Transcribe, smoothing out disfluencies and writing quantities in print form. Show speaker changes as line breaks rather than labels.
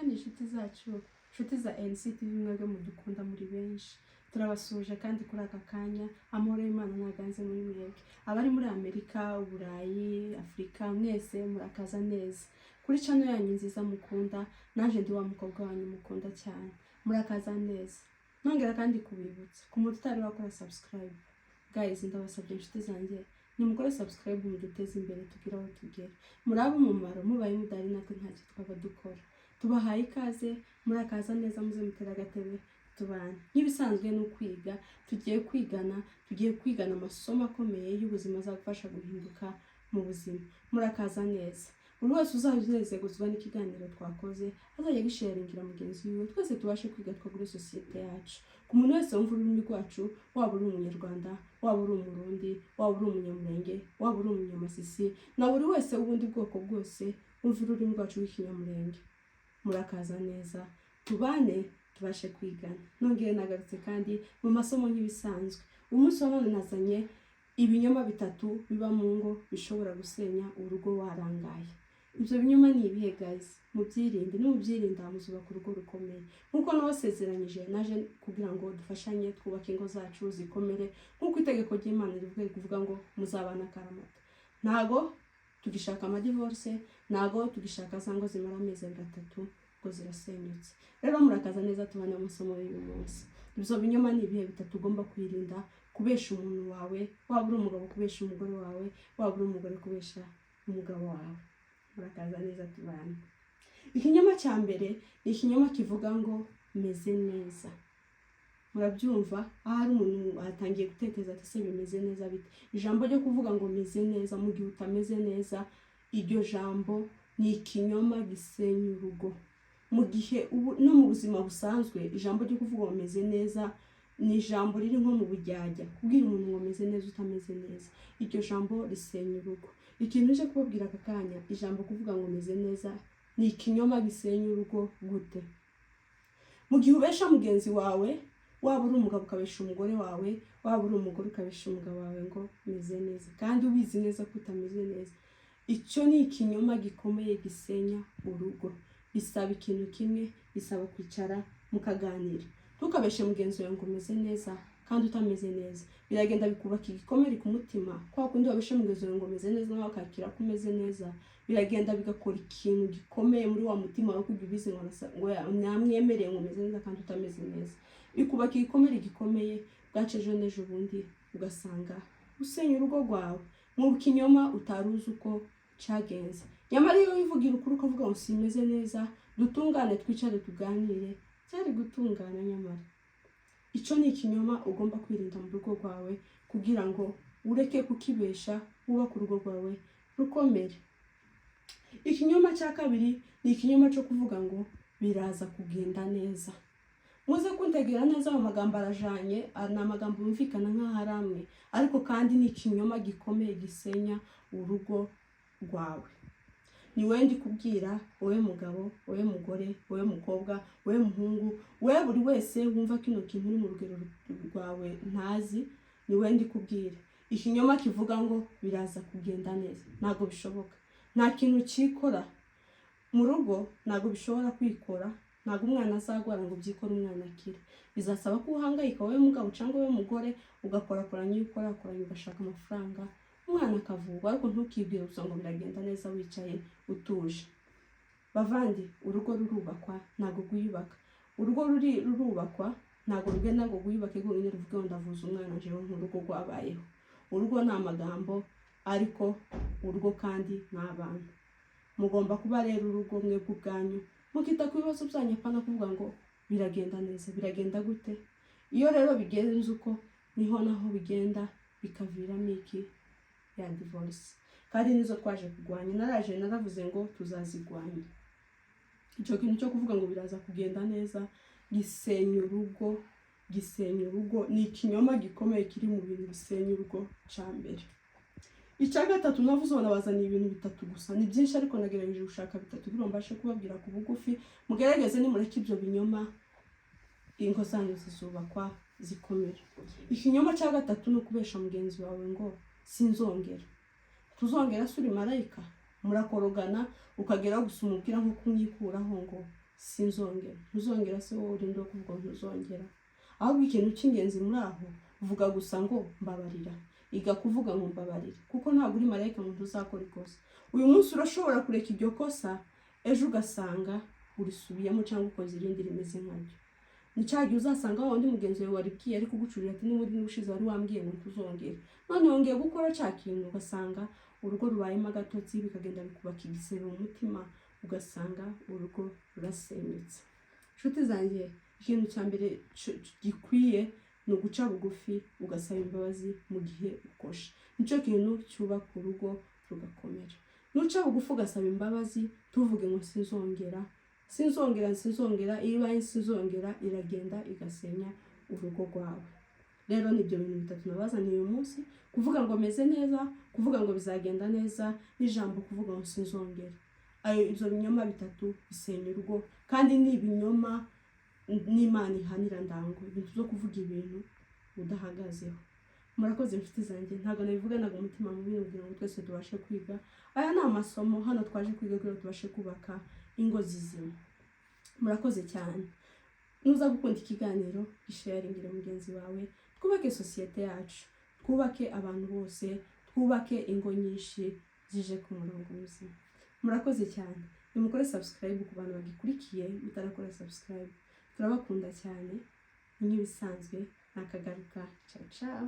kandi inshuti zacu, inshuti za NCTV mwebwe mudukunda muri benshi, turabasuje kandi kuri aka kanya amahoro y'Imana naganze muri mwebwe. Abari muri Amerika, Uburayi, Afrika, mwese murakaza neza kuri channel yanyu nziza mukunda. Naje ndi wa mukobwa wanyu mukunda cyane, murakaza neza. Nongera kandi kubibutsa ku muntu utari wakora subscribe, guys, ndabasabye inshuti zanjye nimukore subscribe muduteze imbere tugira aho tugera. Muraba umumaro mubaye mudari natwe ntacyo twaba dukora. Tubahaye ikaze, murakaza neza, muze mutera agatebe tubana. N'ibisanzwe no kwiga, tugiye kwigana amasomo akomeye y'ubuzima azagufasha guhinduka mu buzima. Murakaza neza. Buri wese uzabinezezwa n'ikiganiro twakoze azajya gisharingira mugenzi wiwe, twese tubashe kwiga twagure societe yacu. Ku muntu wese wumva ururimi rwacu, waba uri umunyarwanda, waba uri umurundi, waba uri umunyamurenge, waba uri umunyamasisi, na buri wese ubundi bwoko bwose wumva ururimi rwacu w'ikinyamurenge, murakaza neza, tubane tubashe kwigana. Nongeye nagarutse kandi mu masomo nk'ibisanzwe. Umunsi wa none nazanye ibinyoma 3 biba mu ngo bishobora gusenya urugo warangaye. Ibyo binyoma ni ibihe guys? Mubyirinde, n'ubyirinda muzubaka urugo rukomeye. Nkuko nabasezeranyije, naje kugira ngo dufashanye twubake ingo zacu zikomere, nkuko itegeko ry'Imana rivuga ngo muzabana karamata. Ntago tugishaka amadivorce, ntago tugishaka zango zimara amezi 3 ngo zirasenyutse. Rero murakaza neza tubana amasomo y'uyu munsi. Ibyo binyoma ni ibihe 3 ugomba kwirinda kubesha umuntu wawe, waba uri umugabo kubesha umugore wawe, waba uri umugore kubesha umugabo wawe. Murakaza neza tubana. Ikinyoma cya mbere ni ikinyoma kivuga ngo meze neza. Murabyumva, ahari umuntu atangiye gutekereza ati se bimeze neza bite? Ijambo ryo kuvuga ngo meze neza mu gihe utameze neza, iryo jambo ni ikinyoma gisenya urugo. Mu gihe no mu buzima busanzwe ijambo ryo kuvuga ngo meze neza ni ijambo riri nko mu bujyajya, kubwira umuntu ngo meze neza utameze neza. Iryo jambo risenya urugo. Ikintu cyo kubabwira aka kanya, ijambo kuvuga ngo meze neza ni ikinyoma gisenya urugo gute? Mu gihe ubesha mugenzi wawe, waba uri umugabo ukabesha umugore wawe, waba uri umugore ukabesha umugabo wawe ngo meze neza, kandi ubizi neza ko utameze neza, icyo ni ikinyoma gikomeye gisenya urugo. Bisaba ikintu kimwe, bisaba kwicara mukaganira. Tukabeshe mugenzi wawe ngo meze neza kandi utameze neza, biragenda bikubaka igikomere ku mutima. Kwa kundi wabeshe mugenzi wawe ngo meze neza nawe akakira ko umeze neza, biragenda bigakora ikintu gikomeye muri wa mutima wawe kugira ubize ngo namwemereye ngo meze neza kandi utameze neza. Bikubaka igikomere gikomeye, bwacejo nejo bundi ugasanga usenya urugo rwawe mu kinyoma utaruzi uko cyagenze. Nyamara iyo wivugira ukuri ukavuga ngo simeze neza, dutungane twicare tuganire, cyari gutungana. Nyamara icyo ni ikinyoma ugomba kwirinda mu rugo rwawe kugira ngo ureke kukibesha, wubake urugo rwawe rukomere. Ikinyoma cya kabiri ni ikinyoma cyo kuvuga ngo biraza kugenda neza. Muze kuntegera neza, mu magambo arajanye, ni amagambo yumvikana nk'aho amwe, ariko kandi ni ikinyoma gikomeye gisenya urugo rwawe. Ni wowe ndi kubwira, wowe mugabo, wowe mugore, wowe mukobwa, wowe muhungu, wowe buri wese wumva kino kintu uri mu rugero rwawe ntazi, ni wowe ndi kubwira. Ikinyoma kivuga ngo biraza kugenda neza, ntago bishoboka. Nta kintu cyikora mu rugo, ntago bishobora kwikora. Ntago umwana azagwara ngo byikora umwana akire. Bizasaba ko uhangayika wowe mugabo cyangwa wowe mugore, ugakorakoranya ugashaka amafaranga, umwana akavugwa, ariko ntukibwire gusa ngo biragenda neza wicaye utuje. Bavandi, urugo rurubakwa ntago guyubaka. Urugo rurubakwa ntago rugenda ngo guyubake ngo nyine ruvuge ngo ndavuza umwana jewe nk'urugo rwabayeho. Urugo ni amagambo, ariko urugo kandi ni abantu. Mugomba kuba rero urugo mwebwe ubwanyu, mukita ku bibazo byanyu, apana kuvuga ngo biragenda neza. Biragenda gute? Iyo rero bigenze uko, niho naho bigenda bikaviramo iki? Ya divorce. Kandi nizo twaje kugwanya. Naravuze ngo tuzazigwanya. Icyo kintu cyo kuvuga ngo biraza kugenda neza gisenya urugo, ni ikinyoma gikomeye kiri mu bintu bisenya urugo cya mbere. Icya gatatu navuze nabazaniye ibintu 3 gusa, ni byinshi ariko nagerageje gushaka 3 kugira mbashe kubabwira ku bugufi. Mugerageze nimureke ibyo binyoma, ingo zanyu zizubakwa zikomera. Ikinyoma cya gatatu no kubesha mugenzi wawe ngo sinzongera. Tuzongera suri marayika, murakorogana ukagera gusumubwira nko kumwikuraho ngo sinzongera. Ntuzongera se wowe urinde kuvuga ntuzongera, ahubwo ikintu cy'ingenzi muri aho uvuga gusa ngo mbabarira. Iga kuvuga ngo mbabarira, kuko ntabwo uri marayika ngo ntuzakora ikosa. Uyu munsi urashobora kureka iryo kosa, ejo ugasanga urisubiyemo cyangwa ukoze irindi rimeze nk'aryo. Ni cya gihe uzasanga wa wundi mugenzi wawe waribwiye ari kugucurira ati n'ubundi n'ubushize wari wambwiye ngo ntuzongere, none wongeye gukora cya kintu, ugasanga urugo rubayemo agatotsi, bikagenda bikubaka igisebe mu mutima, ugasanga urugo rurasenyutse. Inshuti zanjye, ikintu cya mbere gikwiye ni uguca bugufi ugasaba imbabazi mu gihe ukosha. Nicyo kintu cyubaka urugo rugakomera. Nuca bugufi ugasaba imbabazi, tuvuge ngo sinzongera, iyo ibaye sinzongera iragenda igasenya urugo rwawe. Rero nibyo bintu bitatu nabazaniye uyu munsi: kuvuga ngo meze neza, kuvuga ngo bizagenda neza, n'ijambo kuvuga ngo sinzongera. Ibyo binyoma bitatu bisenya urugo, kandi ni ibinyoma n'Imana ihanira ndango, ibintu byo kuvuga ibintu udahagazeho. Murakoze inshuti zanjye, ntabwo nabivuganaga umutima mubi kugira ngo twese tubashe kwiga. Aya ni amasomo hano twaje kwiga kugira ngo tubashe kubaka ingo zizima. Murakoze cyane. Nuza gukunda ikiganiro, gisharingire mugenzi wawe, twubake sosiyete yacu, twubake abantu bose, twubake ingo nyinshi zije ku murongo muzima. Murakoze cyane. Nimukore subscribe ku bantu bagikurikiye, mutarakora subscribe. Turabakunda cyane. Nk'ibisanzwe nakagaruka. Ciao ciao.